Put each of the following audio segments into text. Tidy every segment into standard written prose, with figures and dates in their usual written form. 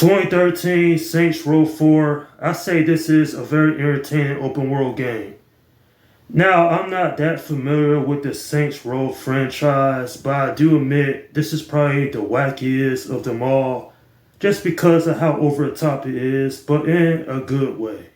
2013 Saints Row 4, I say this is a very entertaining open world game. Now, I'm not that familiar with the Saints Row franchise, but I do admit this is probably the wackiest of them all, just because of how over the top it is, but in a good way.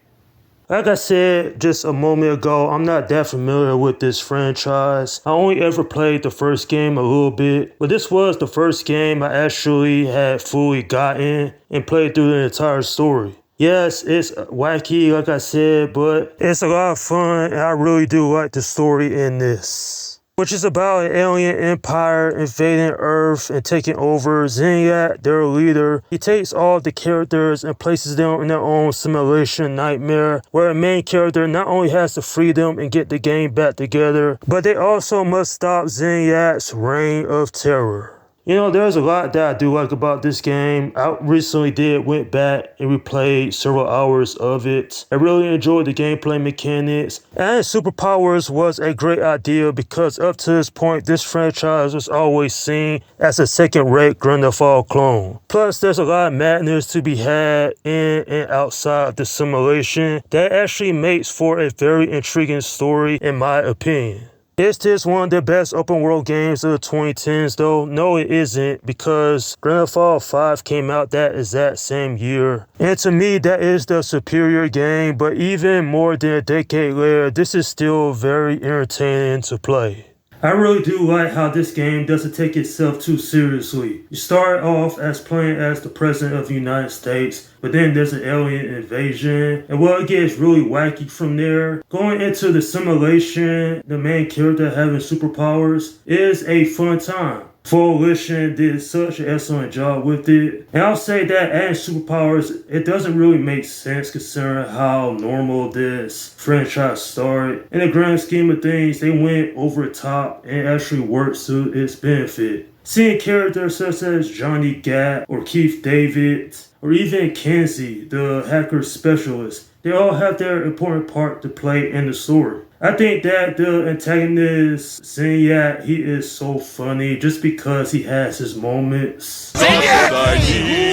Like I said just a moment ago, I'm not that familiar with this franchise. I only ever played the first game a little bit, but this was the first game I actually had fully gotten and played through the entire story. Yes, it's wacky, like I said, but it's a lot of fun, and I really do like the story in this. Which is about an alien empire invading Earth and taking over. Zinyak, their leader, he takes all the characters and places them in their own simulation nightmare, where a main character not only has to free them and get the game back together, but they also must stop Zinyak's reign of terror. You know, there's a lot that I do like about this game. I recently went back and replayed several hours of it. I really enjoyed the gameplay mechanics, and superpowers was a great idea because up to this point, this franchise was always seen as a second-rate Grand Theft Auto clone. Plus, there's a lot of madness to be had in and outside of the simulation that actually makes for a very intriguing story, in my opinion. Is this one of the best open world games of the 2010s though? No, it isn't, because Grand Theft Auto 5 came out that exact same year. And to me, that is the superior game, but even more than a decade later, this is still very entertaining to play. I really do like how this game doesn't take itself too seriously. You start off as playing as the President of the United States, but then there's an alien invasion, and well, it gets really wacky from there. Going into the simulation, the main character having superpowers is a fun time. Volition did such an excellent job with it. And I'll say that adding superpowers, it doesn't really make sense considering how normal this franchise started. In the grand scheme of things, they went over the top and actually worked to its benefit. Seeing characters such as Johnny Gat or Keith David or even Kenzie, the hacker specialist, they all have their important part to play in the story. I think that the antagonist, Zinyak, he is so funny just because he has his moments. Zinyak!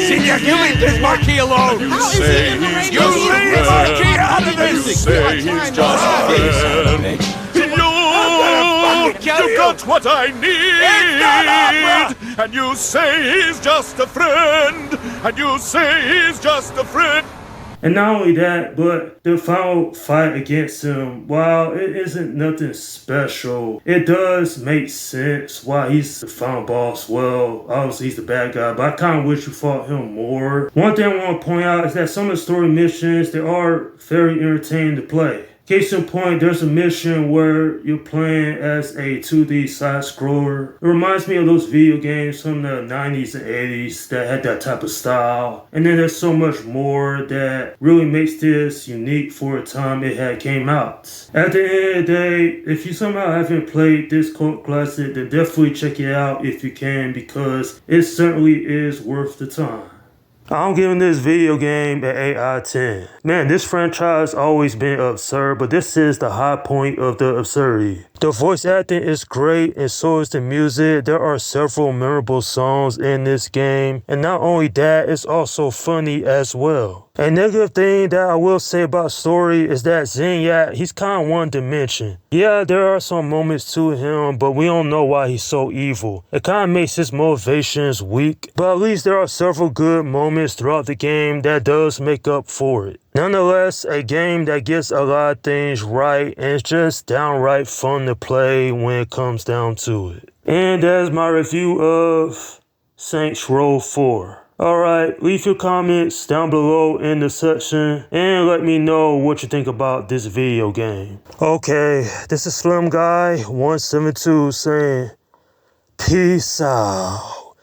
Zinyak, you leave this Marquis alone! How is he in the radio? You leave Marquis out of this! You say he's just a friend. You got what I need! And you say he's just a friend! And you say he's just a friend! And not only that, but the final fight against him, while it isn't nothing special, it does make sense why he's the final boss. Well, obviously he's the bad guy, but I kind of wish you fought him more. One thing I want to point out is that some of the story missions, they are very entertaining to play. Case in point, there's a mission where you're playing as a 2D side-scroller. It reminds me of those video games from the 90s and 80s that had that type of style. And then there's so much more that really makes this unique for the time it had came out. At the end of the day, if you somehow haven't played this cult classic, then definitely check it out if you can, because it certainly is worth the time. I'm giving this video game an 8 out of 10. Man, this franchise always been absurd, but this is the high point of the absurdity. The voice acting is great, and so is the music. There are several memorable songs in this game, and not only that, it's also funny as well. A negative thing that I will say about story is that Zinyak, he's kind of one dimension. Yeah, there are some moments to him, but we don't know why he's so evil. It kind of makes his motivations weak, but at least there are several good moments throughout the game that does make up for it. Nonetheless, a game that gets a lot of things right, and it's just downright fun to play when it comes down to it. And that's my review of Saints Row 4. Alright, leave your comments down below in the section and let me know what you think about this video game. Okay, this is Slim Guy 172 saying peace out.